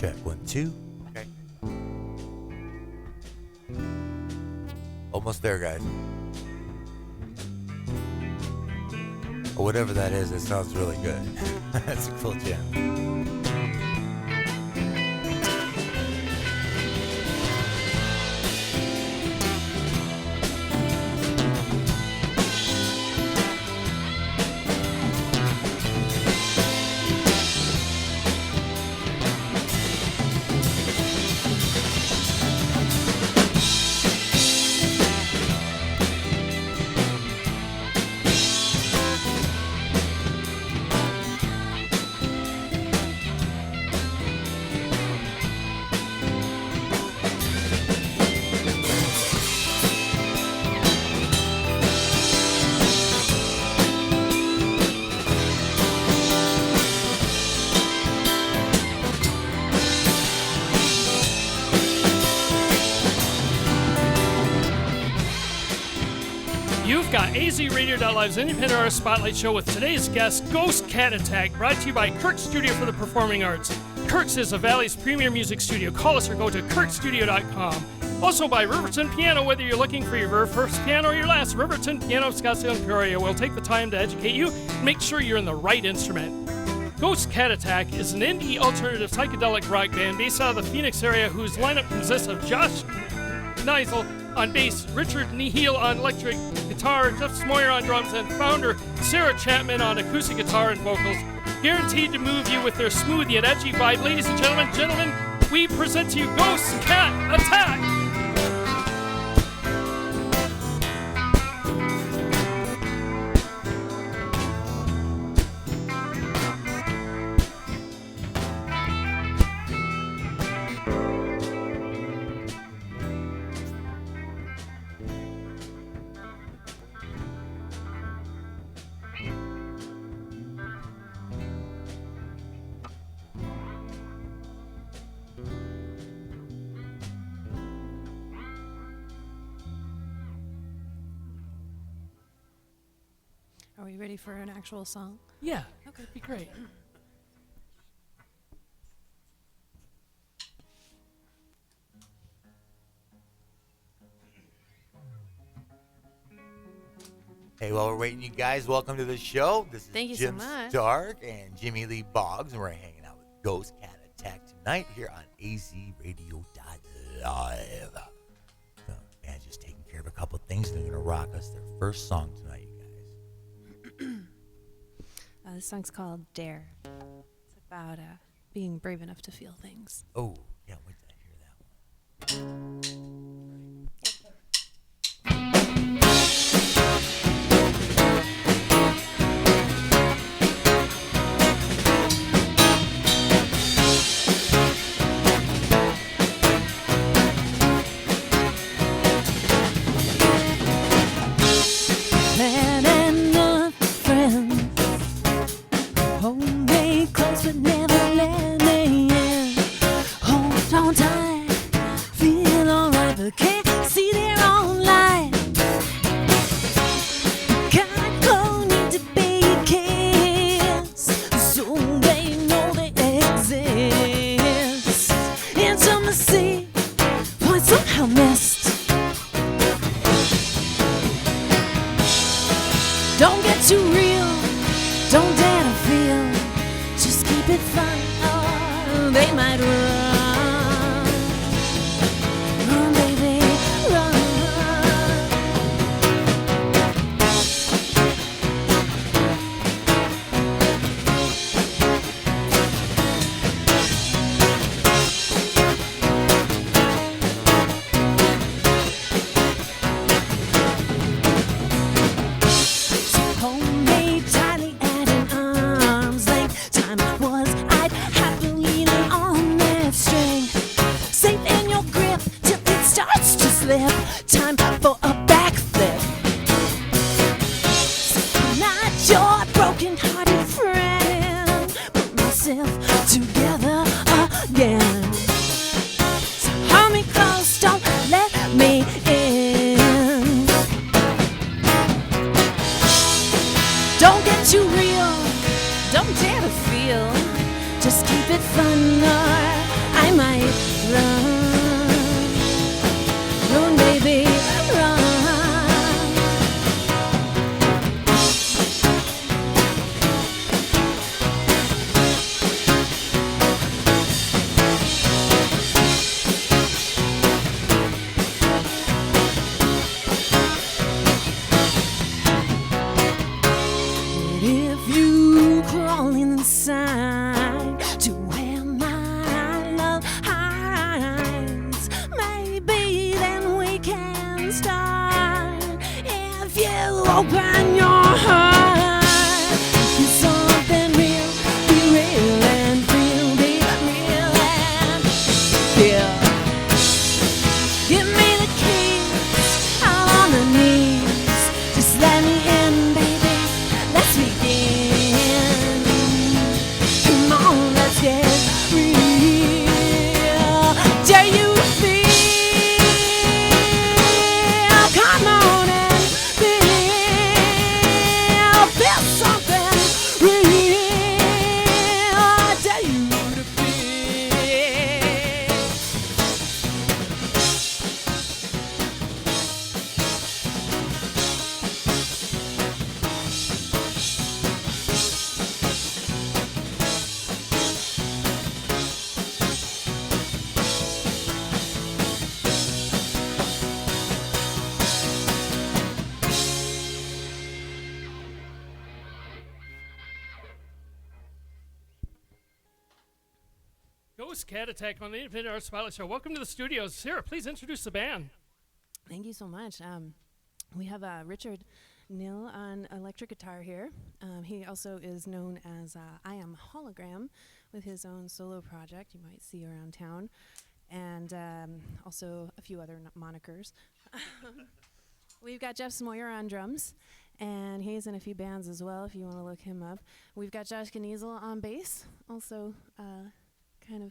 check. 1, 2. Okay. Almost there, guys. Or whatever that is, it sounds really good. That's a cool jam. AZRADIO.LIVE's Independent Artist Spotlight Show with today's guest, Ghost Cat Attack, brought to you by Kirk Studio for the Performing Arts. Kirk's is the Valley's premier music studio. Call us or go to kirkstudio.com. Also by Riverton Piano, whether you're looking for your first piano or your last, Riverton Piano of Scottsdale and Peoria will take the time to educate you and make sure you're in the right instrument. Ghost Cat Attack is an indie alternative psychedelic rock band based out of the Phoenix area whose lineup consists of Josh Neisel on bass, Richard Nihil on electric guitar, Jeff Smoyer on drums, and founder Sarah Chapman on acoustic guitar and vocals. Guaranteed to move you with their smooth yet edgy vibe. Ladies and gentlemen, we present to you Ghost Cat Attack! Are we ready for an actual song? Yeah, okay, that'd be great. Hey, while we're waiting, you guys, welcome to the show. This is Thank you Jim so much. Starke and Jimmy Lee Boggs, and we're hanging out with Ghost Cat Attack tonight here on AZRadio.Live. So, man, just taking care of a couple things, and they're going to rock us their first song tonight, you guys. This song's called Dare. It's about being brave enough to feel things. Oh, yeah, wait till I hear that one. They might run. Ghost Cat Attack on the Independent Arts Spotlight Show. Welcome to the studios. Sarah, please introduce the band. Thank you so much. We have Richard Neal on electric guitar here. He also is known as I Am Hologram with his own solo project you might see around town, and also a few other monikers. We've got Jeff Smoyer on drums, and he's in a few bands as well if you want to look him up. We've got Josh Kniezel on bass, also kind of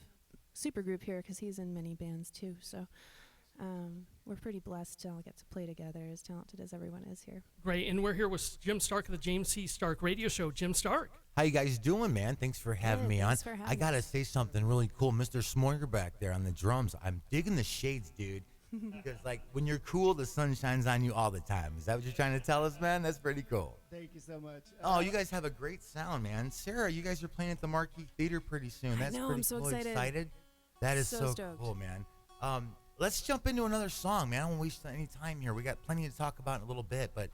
super group here because he's in many bands too. So we're pretty blessed to all get to play together, as talented as everyone is here. Great, and we're here with Jim Starke of the James C. Starke Radio Show. Jim Starke. How you guys doing, man? Thanks for having me on. Thanks for having I gotta us. say something really cool, Mr. Smoyer back there on the drums. I'm digging the shades, dude. Because like when you're cool, the sun shines on you all the time. Is that what you're trying to tell us, man? That's pretty cool. Thank you so much. Oh, you guys have a great sound, man. Sarah, you guys are playing at the Marquee Theater pretty soon. That's know, pretty I'm so cool. excited. That is So so stoked. cool, man. Let's jump into another song, man. I don't waste any time here. We got plenty to talk about in a little bit, but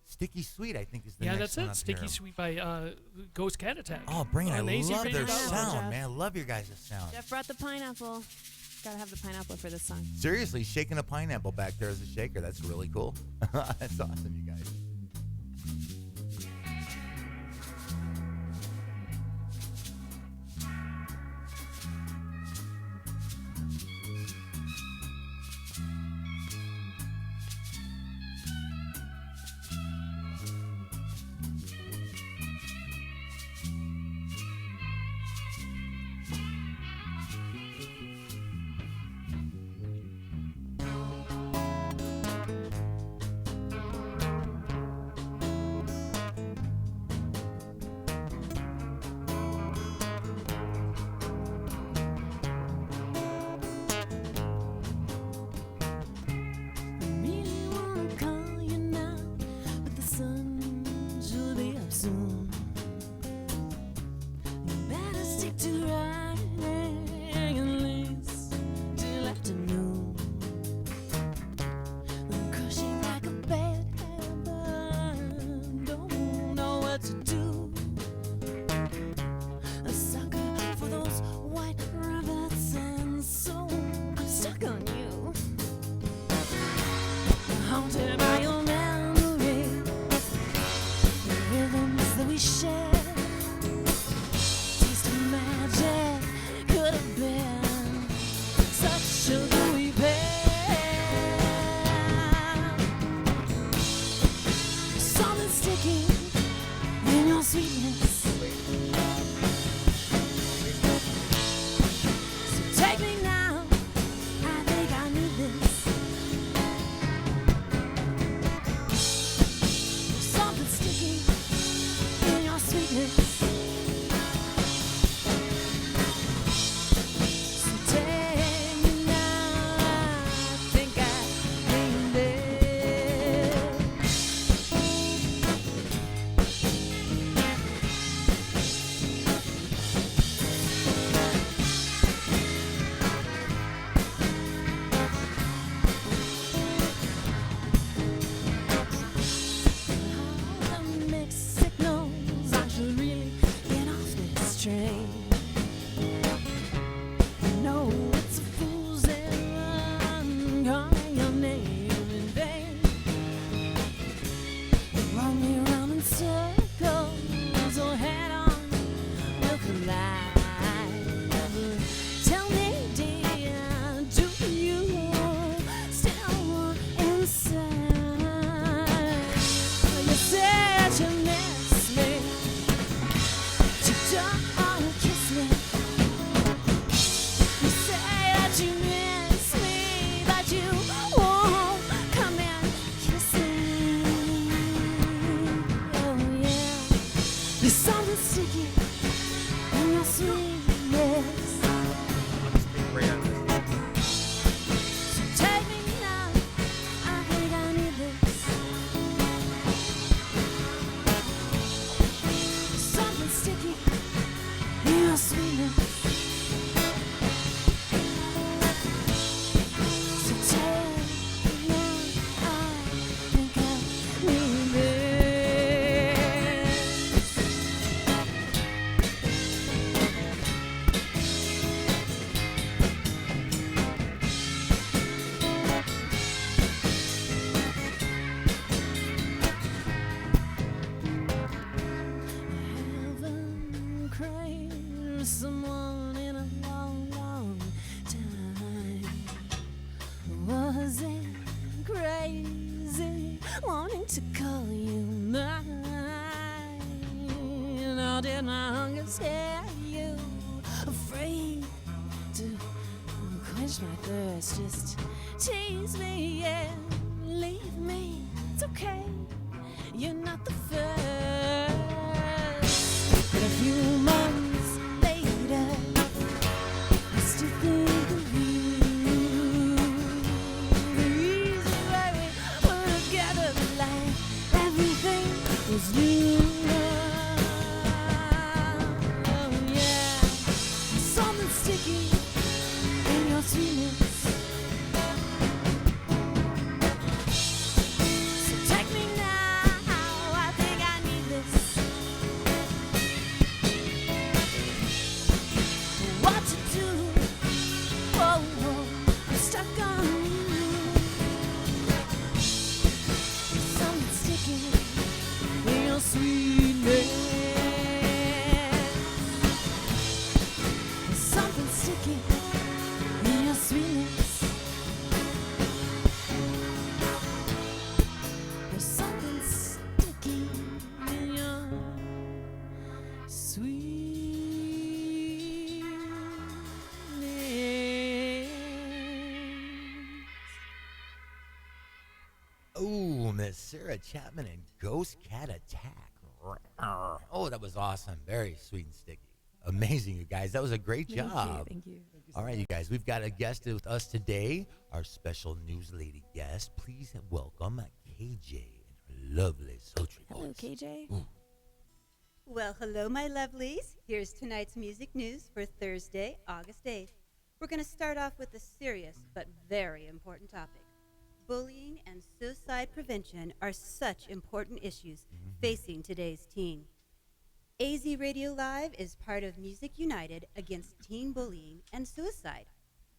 Sticky Sweet, I think, is the next That's one it. up Sticky here. Sweet by Ghost Cat Attack. Oh, bring it. I On love AZRADIO.LIVE. their Jeff. sound, man. I love your guys' sound. Jeff brought the pineapple. Gotta have the pineapple for this song. Seriously, shaking a pineapple back there as a shaker. That's really cool. That's awesome, you guys. quench my thirst. Just tease me and leave me. It's okay, you're not the first. But a few months later, I still think of you. The reason why we were together, like everything was new. Oh yeah, something sticky in your sweetness. So take me now, I think I need this. What to do? Whoa, whoa, I'm stuck on you. Something sticky in your sweetness. Something sticky in your sweetness. There's something sticky in your sweetness. Oh, Miss Sarah Chapman and Ghost Cat Attack. Oh, that was awesome. Very sweet and sticky. Amazing, you guys. That was a great job. Thank you. All right, you guys. We've got a guest with us today. Our special news lady guest. Please welcome KJ and her lovely sultry Hello, voice. KJ. Ooh. Well, hello, my lovelies. Here's tonight's music news for Thursday, August 8th. We're going to start off with a serious but very important topic. Bullying and suicide prevention are such important issues facing today's teen. AZRADIO.LIVE is part of Music United against teen bullying and suicide.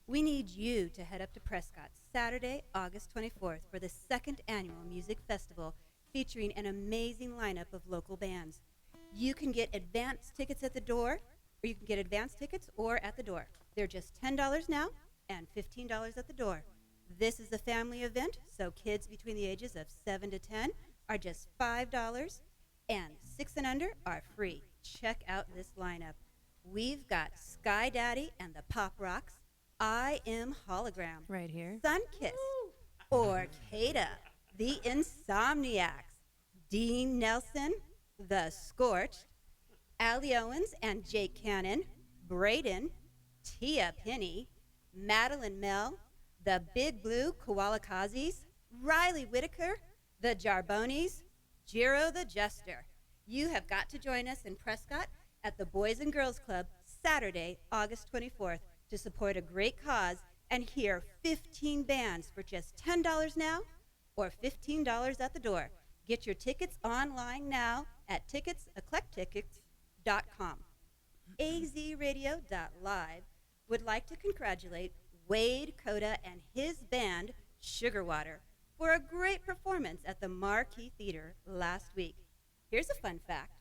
We need you to head up to Prescott Saturday, August 24th for the second annual music festival featuring an amazing lineup of local bands. You can get advance tickets at the door, or you can get advance tickets or at the door. They're just $10 now and $15 at the door. This is a family event, so kids between the ages of 7 to 10 are just $5, and 6 and under are free. Check out this lineup. We've got Sky Daddy and the Pop Rocks, I Am Hologram, Right here. Sunkissed, Orcada, the Insomniacs, Dean Nelson, the Scorched, Allie Owens and Jake Cannon, Braden, Tia Penny, Madeline Mel, the Big Blue Koalakazis, Riley Whitaker, the Jarbonis, Jiro the Jester. You have got to join us in Prescott at the Boys and Girls Club Saturday, August 24th to support a great cause and hear 15 bands for just $10 now or $15 at the door. Get your tickets online now at eclectics.com. AZRadio.live would like to congratulate Wade Coda and his band, Sugarwater, for a great performance at the Marquee Theater last week. Here's a fun fact.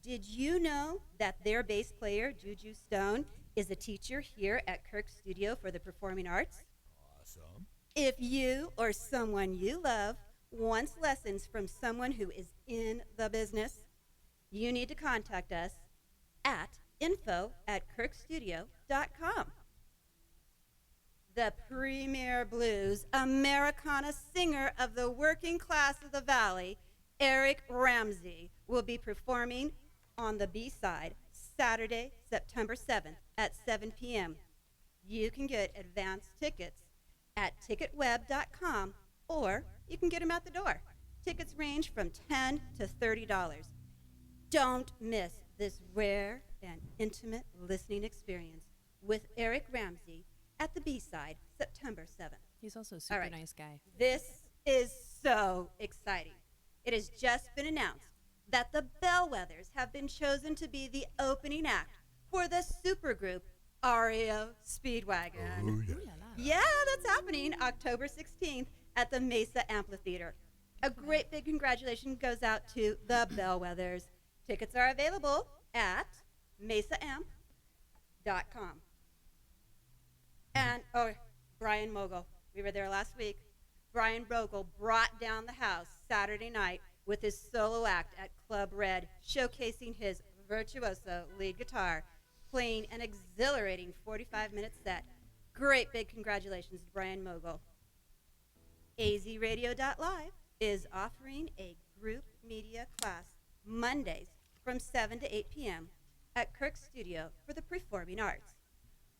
Did you know that their bass player, Juju Stone, is a teacher here at Kirk Studio for the Performing Arts? Awesome. If you or someone you love wants lessons from someone who is in the business, you need to contact us at info@kirkstudio.com. The premier blues Americana singer of the working class of the Valley, Eric Ramsey, will be performing on the B-side Saturday, September 7th at 7 p.m. You can get advance tickets at ticketweb.com or you can get them at the door. Tickets range from $10 to $30. Don't miss this rare and intimate listening experience with Eric Ramsey at the B-side, September 7th. He's also a super right. nice guy. This is so exciting. It has just been announced that the Bellwethers have been chosen to be the opening act for the supergroup REO Speedwagon. Oh, yeah. Ooh la la. Yeah, that's happening October 16th at the Mesa Amphitheater. A great big congratulations goes out to the Bellwethers. Tickets are available at mesaamp.com. And, Brian Mogul. We were there last week. Brian Mogul brought down the house Saturday night with his solo act at Club Red, showcasing his virtuoso lead guitar, playing an exhilarating 45-minute set. great big congratulations to Brian Mogul. AZRadio.Live is offering a group media class Mondays from 7 to 8 p.m. at Kirk's Studio for the Performing Arts.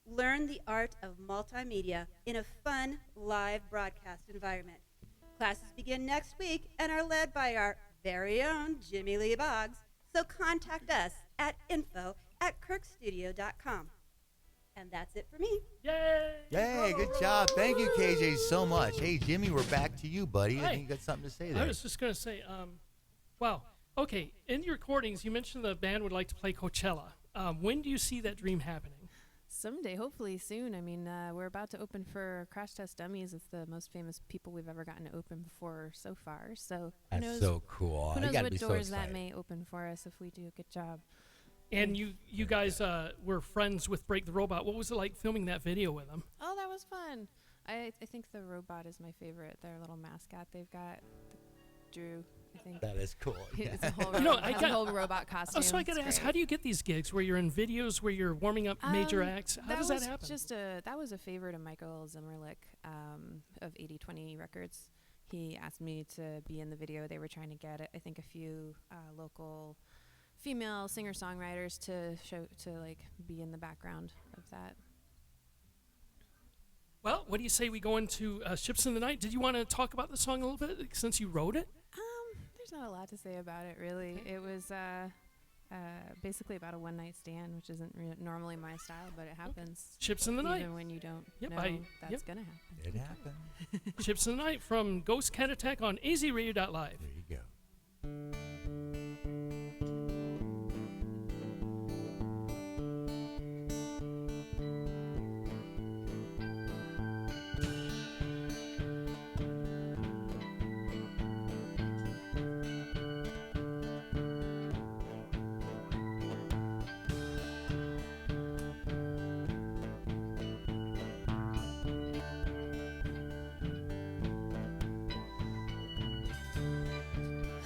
Learn the art of multimedia in a fun live broadcast environment. Classes begin next week and are led by our very own Jimmy Lee Boggs, so contact us at info@kirkstudio.com. And that's it for me. Yay! Yay, good job. Thank you, KJ, so much. Hey, Jimmy, we're back to you, buddy. I Hi. think you got something to say there. I was just going to say, wow. Okay, in your recordings, you mentioned the band would like to play Coachella. When do you see that dream happening? Someday, hopefully soon. I mean, we're about to open for Crash Test Dummies. It's the most famous people we've ever gotten to open before so far. So who That's knows, so cool. who You knows gotta what be so doors that excited. may open for us if we do a good job. And you guys were friends with Break the Robot. What was it like filming that video with them? Oh, that was fun. I think the robot is my favorite. Their little mascot they've got, Drew. I think That is cool. it's a whole, You know, it's a whole robot costume. Oh, so I got to It's ask, great. how do you get these gigs where you're in videos where you're warming up major acts? How does that happen? That was a favor to Michael Zimmerlich of 80/20 Records. He asked me to be in the video. They were trying to get, I think, a few local female singer-songwriters to like be in the background of that. Well, what do you say we go into Ships in the Night? Did you want to talk about the song a little bit since you wrote it? There's not a lot to say about it, really. It was basically about a one-night stand, which isn't normally my style, but it happens. Ships in the Night. Even when you don't Yep, know that's gonna happen. It happened. Ships in the Night from Ghost Cat Attack on AZRadio.Live. There you go.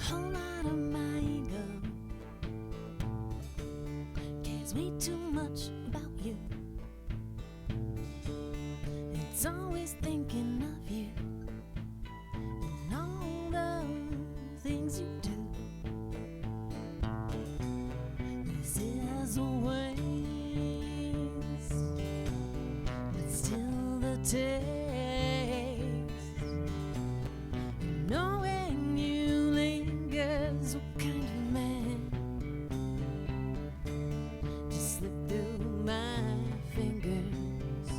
Whole lot of my ego cares way too much about you. It's always thinking of you and all the things you do. This is a waste, but still the taste. Knowing you lingers, what kind of man just slip through my fingers?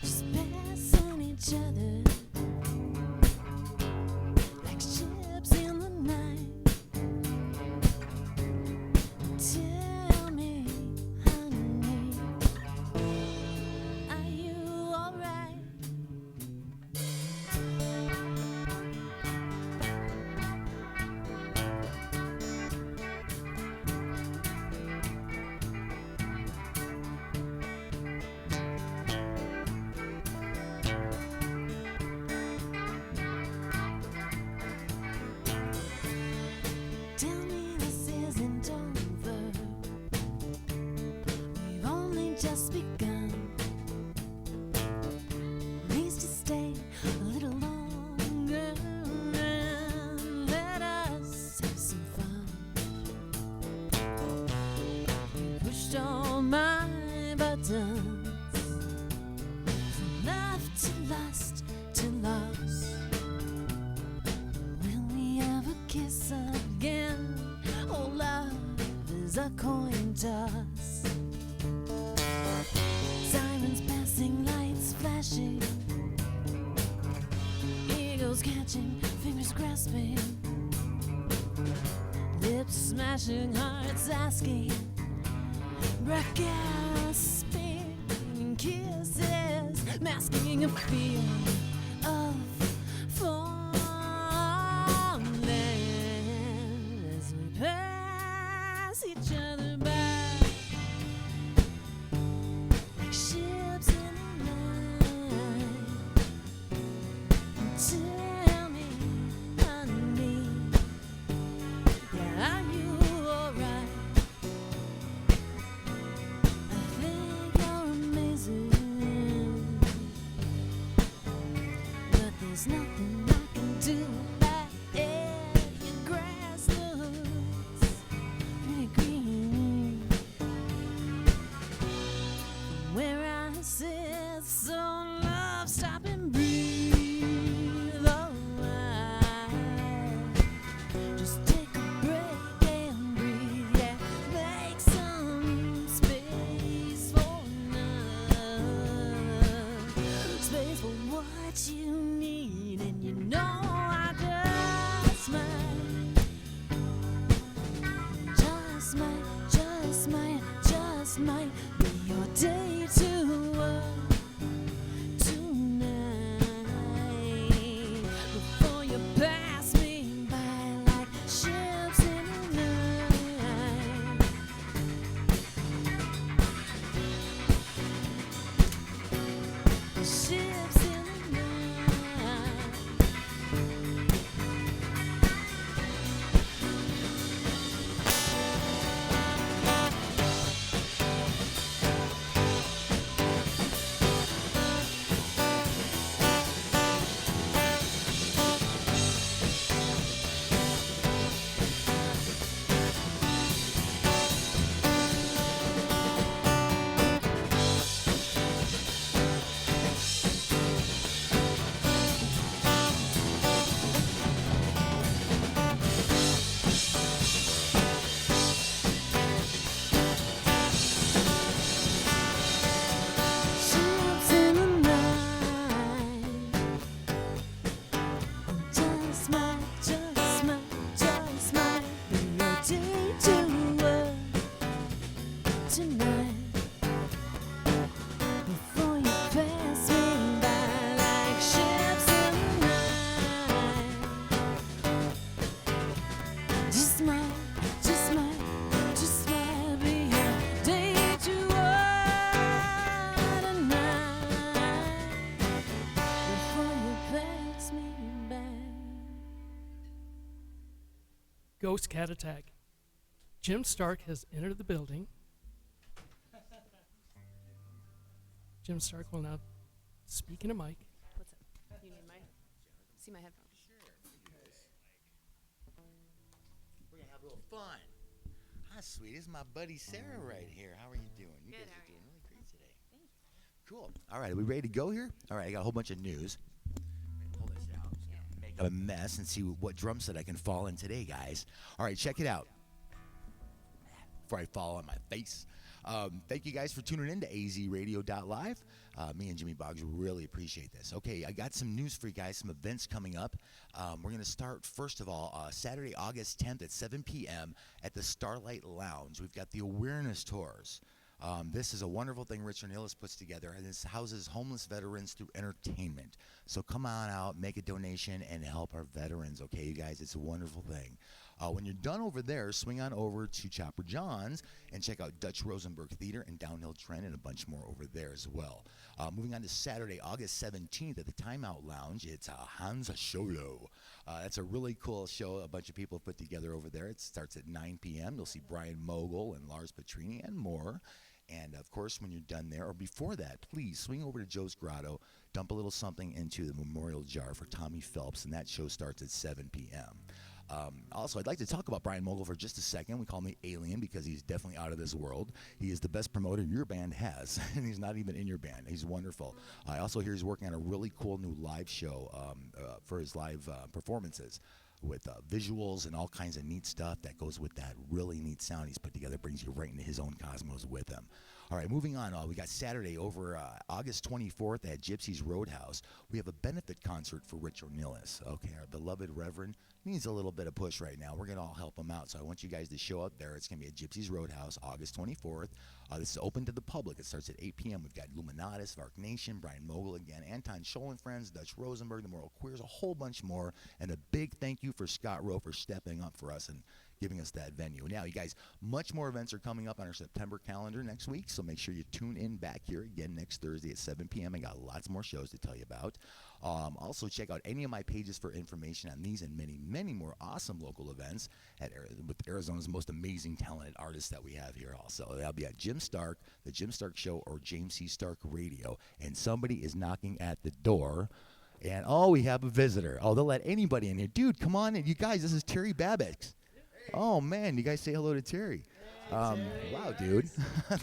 Just passing each other like ships in the night. Tell me, honey, are you alright? Tell me this isn't over. We've only just begun. Please just stay a little longer and let us have some fun. You pushed all my buttons, from love to lust to loss. Will we ever kiss again? Oh, love is a coin toss. Sirens passing, lights flashing, eagles catching, fingers grasping, lips smashing, hearts asking, breath gasping, kisses masking a feeling of falling as we pass each other by like ships in the night. Tell me, honey, yeah, are you alright? I might be your day to work tonight. Before you pass me by like ships in the night. Ships in the night. Ships in the night. Just might be your day to work tonight. Before you pass me by like ships in the night. Just might be your day to work tonight. Before you pass me by. Ghost Cat Attack. Jim Starke has entered the building. Jim Starke will now speak in a mic. What's up? You need my, see my headphones. We're gonna have a little fun. Hi, sweet. This is my buddy Sarah right here. How are you doing? You Good, guys how are are doing really great today. Cool. All right, are we ready to go here? All right, I got a whole bunch of news. Pull this out. Just gonna make a mess and see what drum set I can fall in today, guys. All right, check it out. Before I fall on my face. Thank you guys for tuning in to AZRADIO.LIVE. Me and Jimmy Boggs really appreciate this. Okay, I got some news for you guys, some events coming up. We're going to start, first of all, Saturday, August 10th at 7 p.m. at the Starlight Lounge. We've got the awareness tours. This is a wonderful thing Richard Hillis puts together, and this houses homeless veterans through entertainment. So come on out, make a donation, and help our veterans, okay, you guys? It's a wonderful thing. When you're done over there, swing on over to Chopper John's and check out Dutch Rosenberg Theater and Downhill Trend and a bunch more over there as well. Moving on to Saturday, August 17th at the Timeout Lounge, it's Hans Solo. That's a really cool show a bunch of people put together over there. It starts at 9 p.m. You'll see Brian Mogul and Lars Petrini and more. And, of course, when you're done there, or before that, please swing over to Joe's Grotto, dump a little something into the memorial jar for Tommy Phelps, and that show starts at 7 p.m. Also, I'd like to talk about Brian Mogul for just a second. We call him the alien because he's definitely out of this world. He is the best promoter your band has, and he's not even in your band. He's wonderful. I also hear he's working on a really cool new live show for his live performances with visuals and all kinds of neat stuff that goes with that really neat sound he's put together. Brings you right into his own cosmos with him. All right, moving on. We got Saturday over August 24th at Gypsy's Roadhouse. We have a benefit concert for Rich Ornelas. Okay, our beloved Reverend needs a little bit of push right now. We're going to all help him out. So I want you guys to show up there. It's going to be at Gypsy's Roadhouse, August 24th. This is open to the public. It starts at 8 p.m. We've got Luminatus, Vark Nation, Brian Mogul again, Anton Scholl and Friends, Dutch Rosenberg, The Moral Queers, a whole bunch more. And a big thank you for Scott Rowe for stepping up for us and giving us that venue. Now, you guys, much more events are coming up on our September calendar next week, so make sure you tune in back here again next Thursday at 7 p.m. I got lots more shows to tell you about. Also, check out any of my pages for information on these and many, many more awesome local events with Arizona's most amazing talented artists that we have here also. That'll be at Jim Stark, The Jim Stark Show, or James C. Stark Radio. And somebody is knocking at the door. And, we have a visitor. They'll let anybody in here. Dude, come on in. You guys, this is Terry Babbitt. Oh, man, you guys say hello to Terry. Wow, dude.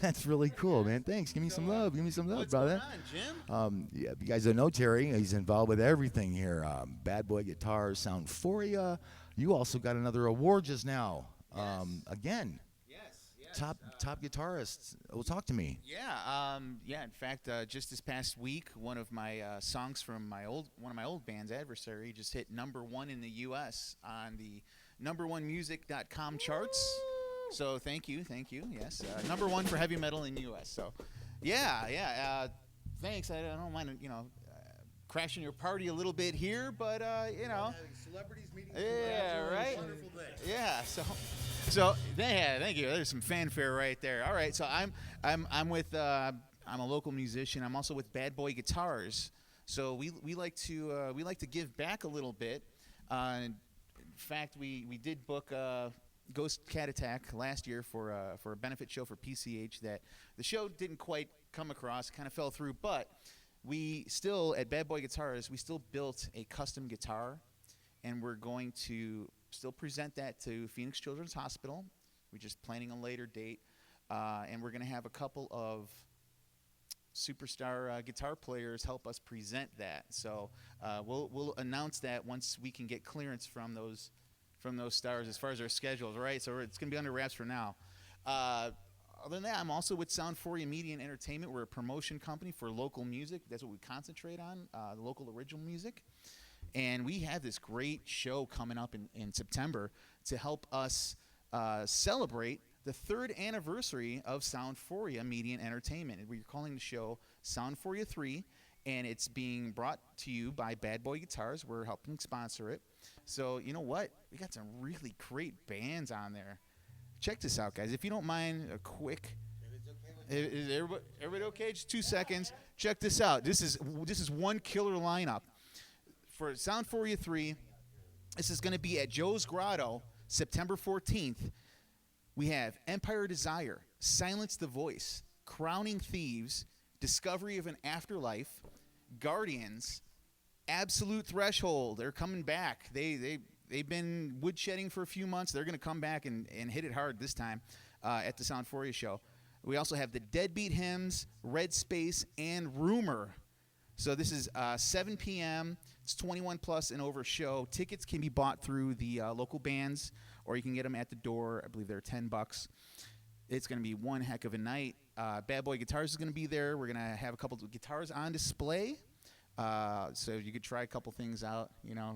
That's really cool, man. Thanks. Give me some love. Give me some love, brother. What's going on, Jim? Yeah, if you guys don't know Terry, he's involved with everything here. Bad Boy Guitars, Soundphoria. You also got another award just now. Again. Yes. Top guitarist. Well, talk to me. Yeah. In fact, just this past week, one of my songs from one of my old bands, Adversary, just hit #1 in the U.S. on the number1music.com charts. So thank you. Yes, #1 for heavy metal in the U.S. So, yeah. Thanks. I don't mind, crashing your party a little bit here, but Celebrities meeting. Yeah, right. Wonderful thing. Yeah. Thank you. There's some fanfare right there. All right. So I'm with I'm a local musician. I'm also with Bad Boy Guitars. So we like to give back a little bit. In fact, we did book Ghost Cat Attack last year for a benefit show for PCH that the show didn't quite come across, kind of fell through, but we still, at Bad Boy Guitars, we still built a custom guitar, and we're going to still present that to Phoenix Children's Hospital. We're just planning a later date, and we're going to have a couple of superstar guitar players help us present that. So we'll announce that once we can get clearance from those stars as far as our schedules, right? So it's going to be under wraps for now. Other than that, I'm also with Sound 4 Media and Entertainment. We're a promotion company for local music. That's what we concentrate on, the local original music. And we have this great show coming up in September to help us celebrate the 3rd anniversary of Soundphoria Media and Entertainment. And we're calling the show Soundphoria 3, and it's being brought to you by Bad Boy Guitars. We're helping sponsor it. So you know what? We got some really great bands on there. Check this out, guys. If you don't mind a quick... Is everybody okay? Just 2 seconds. Check this out. This is one killer lineup. For Soundphoria 3, this is going to be at Joe's Grotto, September 14th. We have Empire Desire, Silence the Voice, Crowning Thieves, Discovery of an Afterlife, Guardians, Absolute Threshold. They're coming back. They've been woodshedding for a few months. They're going to come back and hit it hard this time at the Soundphoria show. We also have the Deadbeat Hymns, Red Space, and Rumor. So this is 7 p.m. It's 21 plus and over show. Tickets can be bought through the local bands, or you can get them at the door. I believe they're $10. It's going to be one heck of a night. Bad Boy Guitars is going to be there. We're going to have a couple of guitars on display, so you could try a couple things out.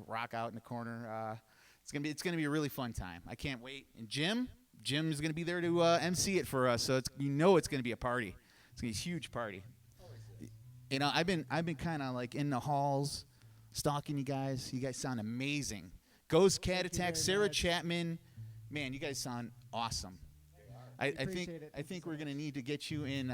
Rock out in the corner. It's gonna be a really fun time. I can't wait. And Jim's going to be there to MC it for us. So it's going to be a party. It's going to be a huge party. I've been kind of like in the halls, stalking you guys. You guys sound amazing. Ghost Cat Attack, Sarah Chapman, man, you guys sound awesome. I think we're gonna need to get you in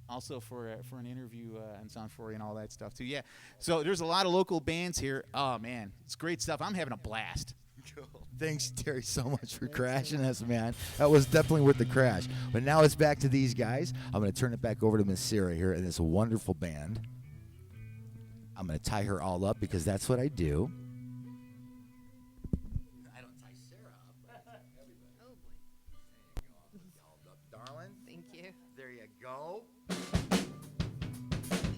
also for an interview and Sound 4 and all that stuff too. Yeah. So there's a lot of local bands here. Oh man, it's great stuff. I'm having a blast. Cool. Thanks, Terry, so much for crashing us, man. That was definitely worth the crash. But now it's back to these guys. I'm going to turn it back over to Miss Sarah here and this wonderful band. I'm going to tie her all up because that's what I do. I don't tie Sarah up, but everybody. Oh, boy. There you go. All up, darling. Thank you. There you go.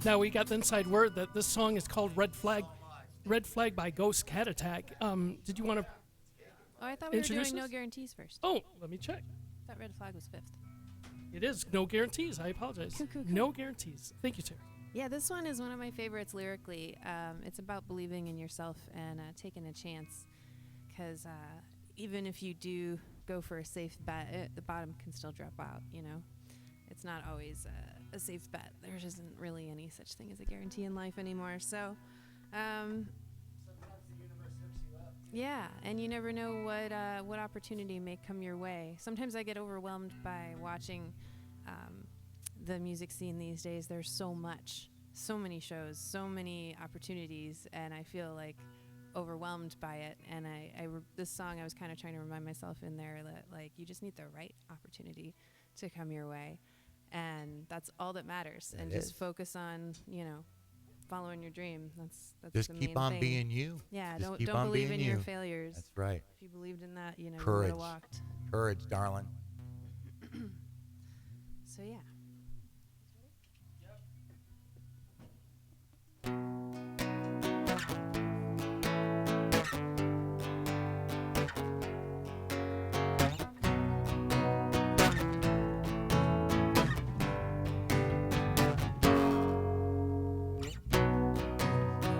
Now we got the inside word that this song is called Red Flag. Red Flag by Ghost Cat Attack. Did you want to... Oh, I thought we were Introduce doing us? No Guarantees first. Oh, let me check. I thought Red Flag was 5th. It is No Guarantees. I apologize. Cool. No Guarantees. Thank you, Terry. Yeah, this one is one of my favorites lyrically. It's about believing in yourself and taking a chance. Because even if you do go for a safe bet, the bottom can still drop out, It's not always a safe bet. There isn't really any such thing as a guarantee in life anymore. So, yeah, and you never know what opportunity may come your way. Sometimes I get overwhelmed by watching the music scene these days. There's so many shows, so many opportunities, and I feel like overwhelmed by it. And this song, I was kind of trying to remind myself in there that like you just need the right opportunity to come your way, and that's all that matters. And just focus on following your dream. That's Just the keep main on thing. being you. Yeah, Just don't keep on believe being in your you. failures. That's right. If you believed in that, you would Courage. have walked. Courage, darling. So yeah.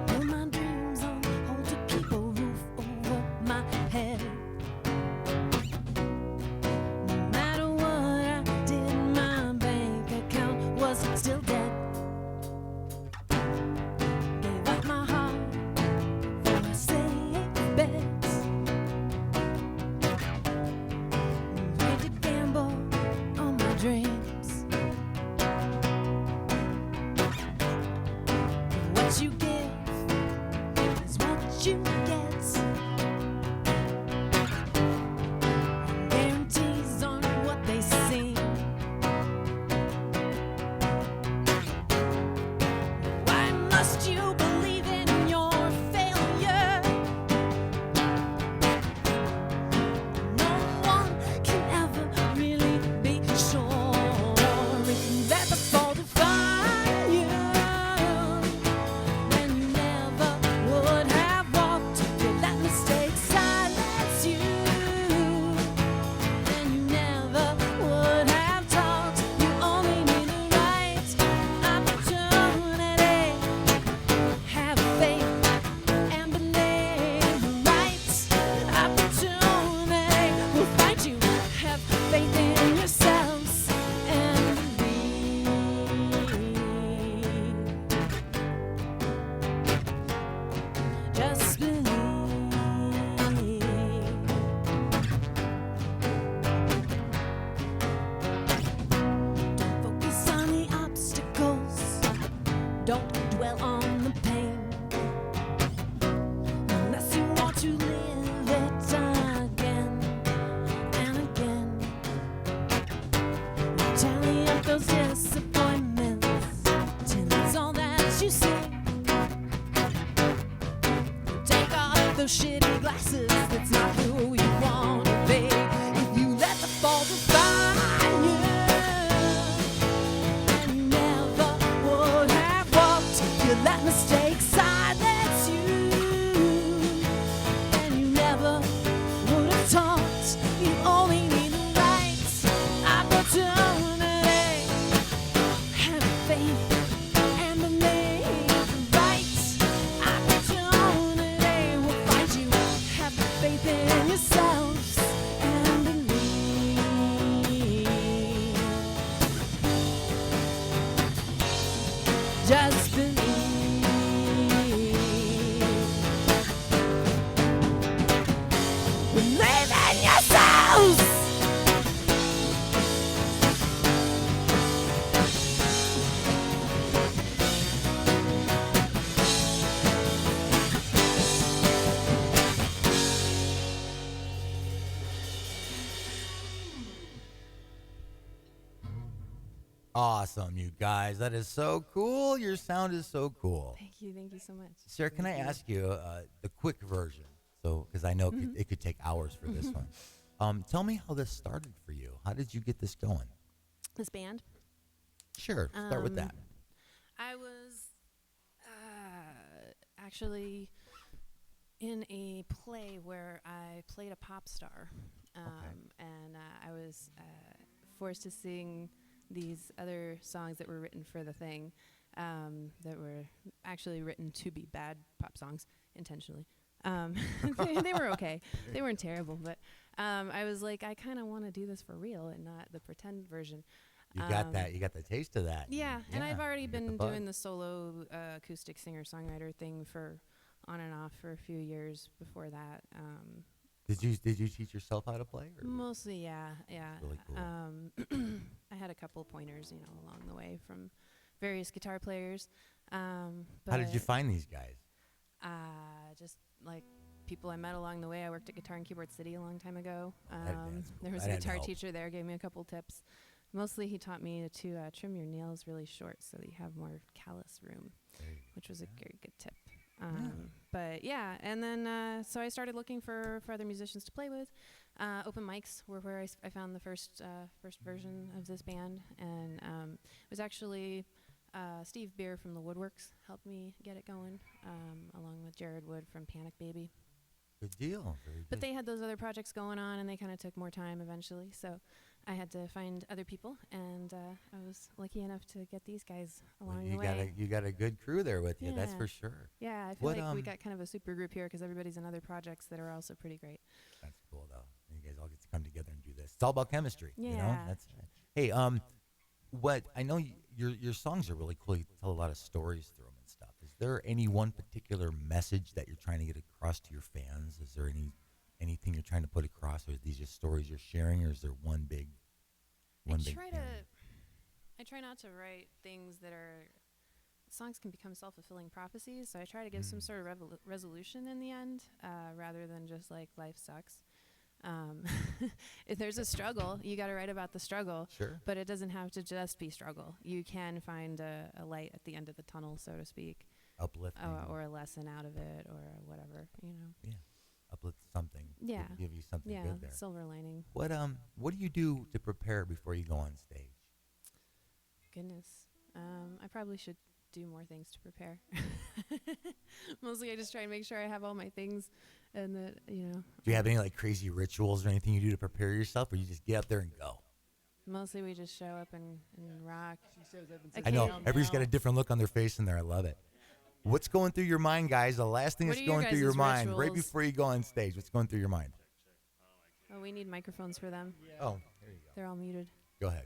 Build my dreams on hold to keep a roof over my head. what you give is what you get. Guarantees aren't what they seem. Why must you believe in your failure? No one can ever really be sure. If you let the fall define you, then you never would have walked. If that mistake silence you, then you never would have talked. You only need the right opportunity. Have faith and believe the right opportunity will find you. Have faith in yourselves and believe. Just believe. Don't focus on the obstacles. Don't dwell on the pain. Unless you want to live it again and again. Tally up those disappointments till it's all that you see. Take off those shitty glasses, that's not who you want to be. If you let the fall define you, then you never would have walked. You let mistakes silence you, then you never would have talked. You only need the right opportunity. Have faith and believe the right opportunity will find you. Have faith in yourselves and believe. Just believe. Believe in yourselves. Awesome, you guys. That is so cool. Your sound is so cool. Thank you so much. Sarah, can I ask you the quick version? So, because I know it could take hours for this one. Tell me how this started for you. How did you get this going? This band, Sure, start with that. I was actually in a play where I played a pop star, and I was forced to sing these other songs that were written for the thing, that were actually written to be bad pop songs intentionally. They were okay. They weren't terrible, but I was like, I kind of want to do this for real and not the pretend version. You got that. You got the taste of that. Yeah, and I've already you got been bug. doing the solo acoustic singer-songwriter thing for on and off for a few years before that. Did you teach yourself how to play? Or Mostly, yeah. really cool. I had a couple pointers, along the way from various guitar players. How did you find these guys? Just like people I met along the way. I worked at Guitar and Keyboard City a long time ago. That's cool. There was That a had to guitar help. teacher there, gave me a couple tips. Mostly, he taught me to trim your nails really short so that you have more callus room, which was a very good tip. But yeah, and then so I started looking for other musicians to play with. Open mics were where I found the first version of this band, and it was actually Steve Beer from the Woodworks helped me get it going, along with Jared Wood from Panic Baby. Good deal. Very But good. they had those other projects going on, and they kind of took more time eventually. So I had to find other people, and I was lucky enough to get these guys along the way. You got a good crew there with you. That's Yeah. for sure. Yeah, I feel What, like we got kind of a super group here because everybody's in other projects that are also pretty great. That's cool though. You guys all get to come together and do this. It's all about chemistry. You know. Yeah. That's hey. What I know your songs are really cool. You tell a lot of stories through them and stuff. Is there any one particular message that you're trying to get across to your fans? Is there anything you're trying to put across, or are these just stories you're sharing, or is there one big I try not to write things that are songs can become self-fulfilling prophecies. So I try to give some sort of resolution in the end, rather than just like life sucks. If there's a struggle, you got to write about the struggle. Sure. But it doesn't have to just be struggle. You can find a light at the end of the tunnel, so to speak, Uplifting. or a lesson out of it, or whatever. Yeah. Uplift something. Yeah. Give you something Yeah, good there. silver lining. What do you do to prepare before you go on stage? Goodness. I probably should do more things to prepare. Mostly I just try and make sure I have all my things and that, Do you have any like crazy rituals or anything you do to prepare yourself, or you just get up there and go? mostly we just show up and rock. I know. Everybody's got a different look on their face in there. I love it. What's going through your mind, guys? The last thing What that's are your going through your guys' mind right rituals? before you go on stage. What's going through your mind? Oh, we need microphones for them. Oh, there you go. They're all muted. Go ahead.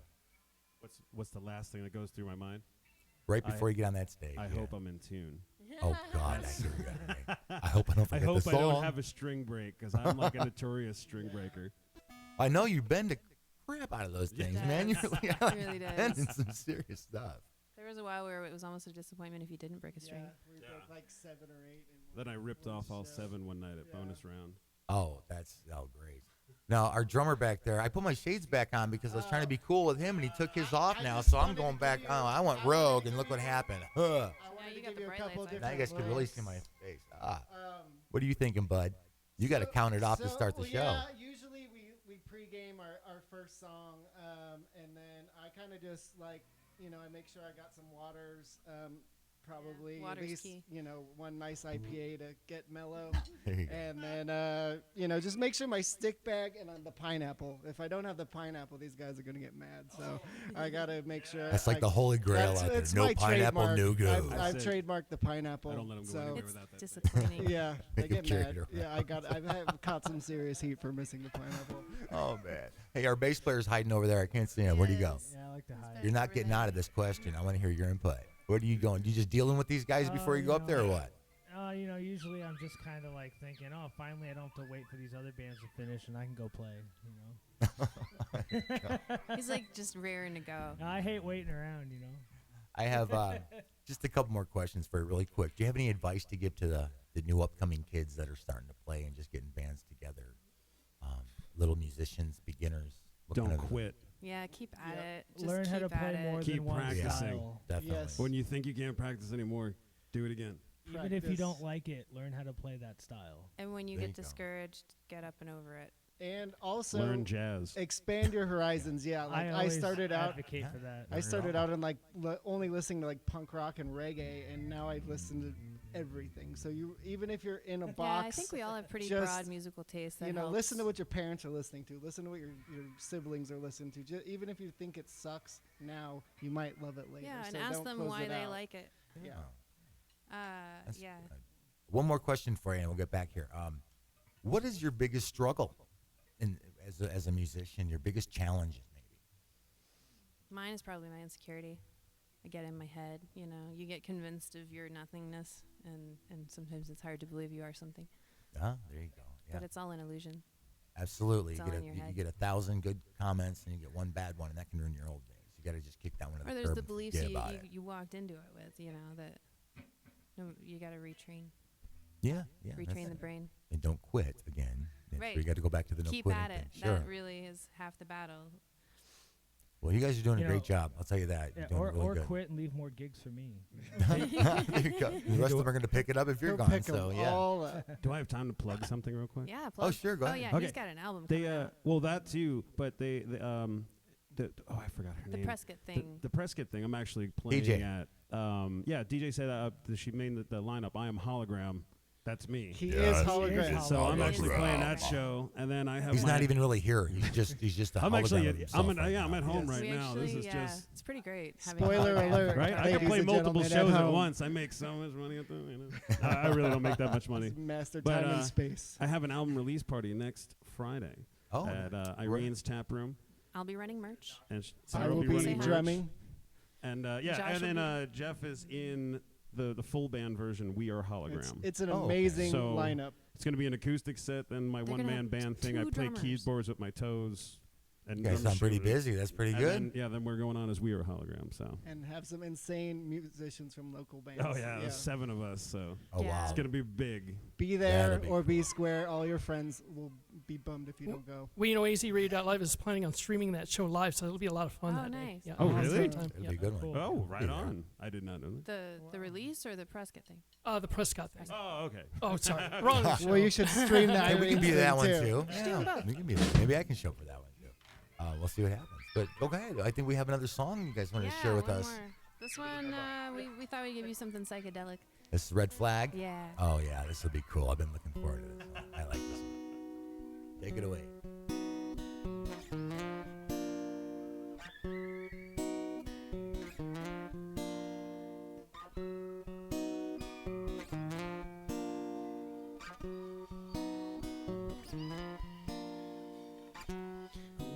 What's the last thing that goes through my mind? Right before you get on that stage. I yeah. hope I'm in tune. Oh God, I hear you. I hope I don't I forget hope the I song. don't have a string break because I'm like a notorious string breaker. I know you've been to crap out of those things, does. man. You really are It really does. been in some serious stuff. There was a while where it was almost a disappointment if you didn't break a string. We broke like 7 or 8. Then I ripped off all 7 one night at bonus round. Oh, that's great. Now our drummer back there, I put my shades back on because I was trying to be cool with him, and he took his off now, so I'm going back. Oh, I went rogue, and look what happened. Huh. I Now wanted you to got give the you a bright couple lights on. Now you different guys can really looks. see my face. Ah, Um, what are you thinking, bud? You got to count it off to start the show. Yeah, usually we pregame our first song, and then I kind of just like, I make sure I got some waters, probably at water's least, key. one nice IPA to get mellow. There you go. And then, just make sure my stick bag and on the pineapple. If I don't have the pineapple, these guys are going to get mad. So I got to make sure. That's like the holy grail out there. It's No my pineapple, trademark. no go. I've That's it. trademarked the pineapple. I don't let 'em go so anywhere It's without that. disappointing. yeah, they You get carried mad. it Yeah, I've caught some serious heat for missing the pineapple. Oh man. Hey, our bass player's hiding over there. I can't see him. Where'd he go? Yeah, I like to hide. You're not getting out of this question. I want to hear your input. Where are you going? You just dealing with these guys before you go up there, or what? Usually I'm just kind of like thinking, oh, finally I don't have to wait for these other bands to finish and I can go play, He's like just raring to go. I hate waiting around, I have just a couple more questions for you really quick. Do you have any advice to give to the new upcoming kids that are starting to play and just getting bands together? Little musicians, beginners. What Don't kind of- quit. Yeah, keep at it. Just Learn how to keep at play it. more Keep than one practicing. style. Definitely. Yes. When you think you can't practice anymore, do it again. Even if you Practice. don't like it, learn how to play that style. And when you There get you go. discouraged, get up and over it. And also Learn jazz. expand your horizons. Yeah, like I always started out. advocate for that. I started out in like only listening to like punk rock and reggae, and now I've listened to everything. So even if you're in a Yeah, box, I think we all have pretty just, broad musical taste. That helps. listen to what your parents are listening to. Listen to what your siblings are listening to. Even if you think it sucks now, you might love it later. Yeah, and so ask don't them close why it they out. like it. Yeah. That's Yeah. good. One more question for you, and we'll get back here. What is your biggest struggle as a musician? Your biggest challenges, maybe? Mine is probably my insecurity. I get in my head, you get convinced of your nothingness, and sometimes it's hard to believe you are something. There you go. Yeah, But it's all an illusion. absolutely. it's You all get in your you head. get 1,000 good comments, and you get one bad one, and that can ruin your old days. You got to just kick that one to the Or curb there's the and beliefs forget you, about you, it. you walked into it with, that you got to retrain Yeah, yeah. that's the it. brain. And don't quit again. That's Right. where you got to go back to the no Keep quitting at it. thing. Sure. That really is half the battle. Well, you guys are doing a You great know, job. I'll tell you that. Yeah, You're doing or really good. quit and leave more gigs for me. There you go. The rest of them are going to pick it up if you're He'll gone. pick 'em So yeah. all up. Do I have time to plug something real quick? Yeah. Oh, Plug. sure. Go Oh ahead. yeah, Okay. he's got an album They coming out. well that too, but they I forgot her The name. Prescott thing. The Prescott thing. I'm actually playing DJ. at. DJ said she made the lineup. I am hologram. That's me. He Yes. is hologram. So I'm Hologram. actually playing that show, and then I have. He's my, not even really here. He's just a I'm hologram actually. of himself right I'm now. at home Yes. right We now. This actually, is just. it's pretty great. having Spoiler a hologram alert. for Right, a I job. can Ladies play and multiple gentlemen at shows at home. once. I make so much money at them. I really don't make that much money. Master But, time and space. I have an album release party next Friday Oh, at Irene's Tap Room, I'll be running merch. and I Sarah will will be be running merch. drumming. and Josh and will then Jeff is in the full band version. We Are Hologram. It's an Oh, okay. amazing So- lineup. It's going to be an acoustic set, then my They're one-man gonna have band thing. I two play drummers. keyboards with my toes. And You guys drum sound pretty shows. busy. That's pretty And good. then we're going on as We Are Hologram. So. And have some insane musicians from local bands. Oh yeah, there's 7 of us. So. Oh, wow. It's gonna be big. Be That'll there be or be square. All your friends will be bummed if you don't go. Well, you know, AZRadio.Live is planning on streaming that show live, so it'll be a lot of fun Oh, that day. nice. Yeah, Oh, we'll have a really? good time. It'll Yeah. be a good one. Cool. Oh, right Yeah. on. I did not know that. The release or the Prescott thing? The Prescott thing. Oh, okay. Oh, sorry. Wrong show. Well, you should stream that. Hey, we can be that one too. Just do 'em both. We can be that. Maybe I can show for that one too. We'll see what happens. But go ahead. I think we have another song you guys want to share with one us. more. This one, we thought we'd give you something psychedelic. This is Red Flag. Yeah. Oh yeah, this will be cool. I've been looking forward to this one. I like this one. Take it away.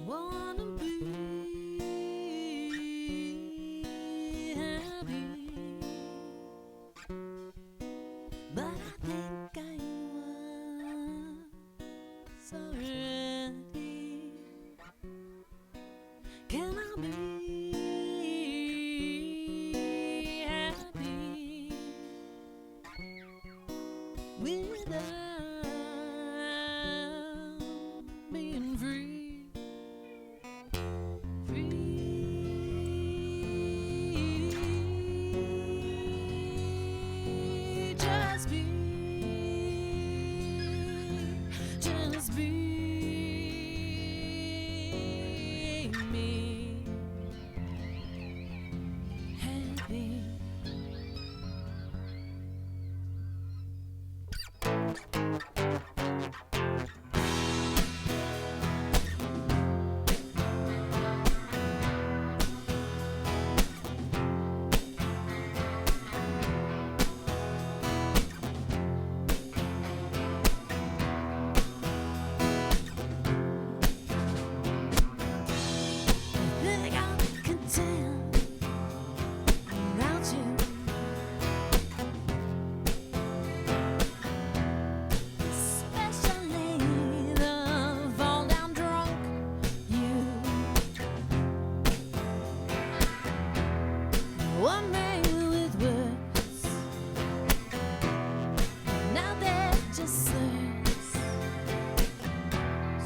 Wanna be happy, but I think I was already. Can I be happy without being free? Just be me, happy. Think I'm content without you. Especially the fall down drunk you. One man with words, now they're just slurs.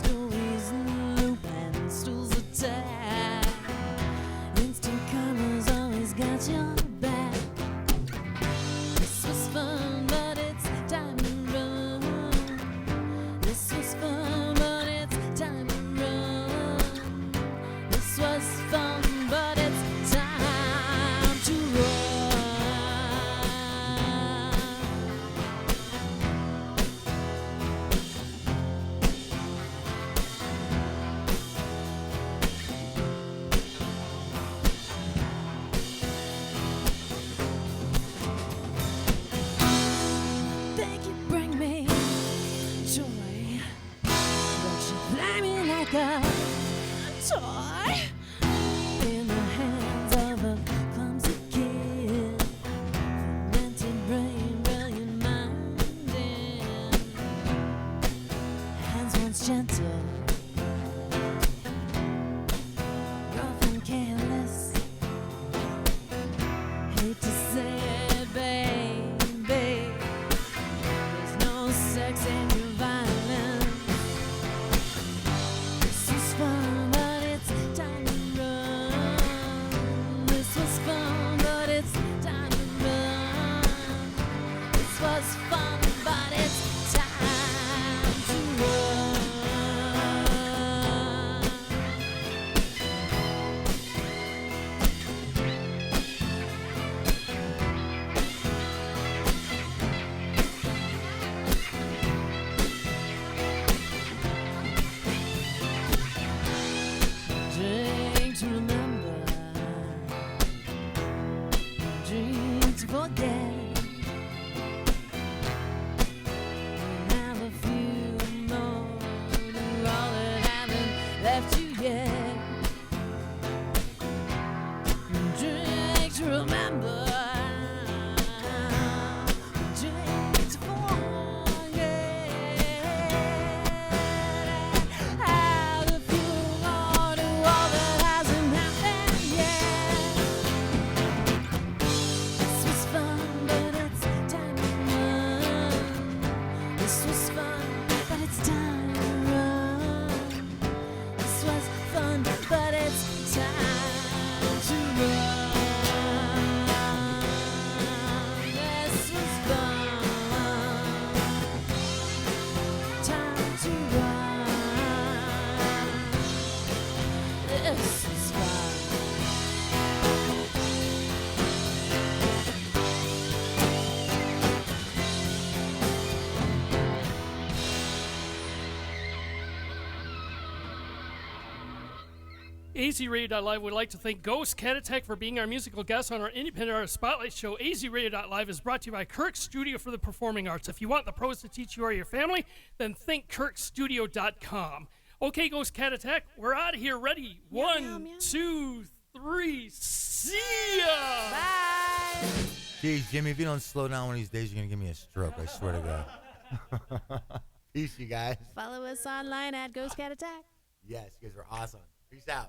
Stories in loop and stools attack. Instant karma's always got your back. This was fun, but it's time to run. This was fun, but it's time to run. This was fun, but it's time to run. Think you bring me joy, but you play me like a toy in the hands of a clumsy kid. Fermented brain, brilliant minded. Hands once gentle, rough and careless. Hate to say it, baby. There's no sex in your violence. This was fun, but it's time to run. This was fun, but it's time to run. This was fun, but it's time to run. Drink to remember, drink to forget. And have a few more to all that haven't left you yet. Drink to remember, drink to forget. Have a few more AZRadio.Live would like to thank Ghost Cat Attack for being our musical guest on our Independent Artist Spotlight show. AZRadio.Live is brought to you by Kirk Studio for the Performing Arts. If you want the pros to teach you or your family, then think KirkStudio.com. Okay, Ghost Cat Attack, we're out of here. Ready? Meow, One, meow, meow. 2, 3. See ya! Bye. Jeez, Jimmy, if you don't slow down one of these days, you're going to give me a stroke, I swear to God. Peace, you guys. Follow us online at Ghost Cat Attack. Yes, you guys are awesome. Peace out.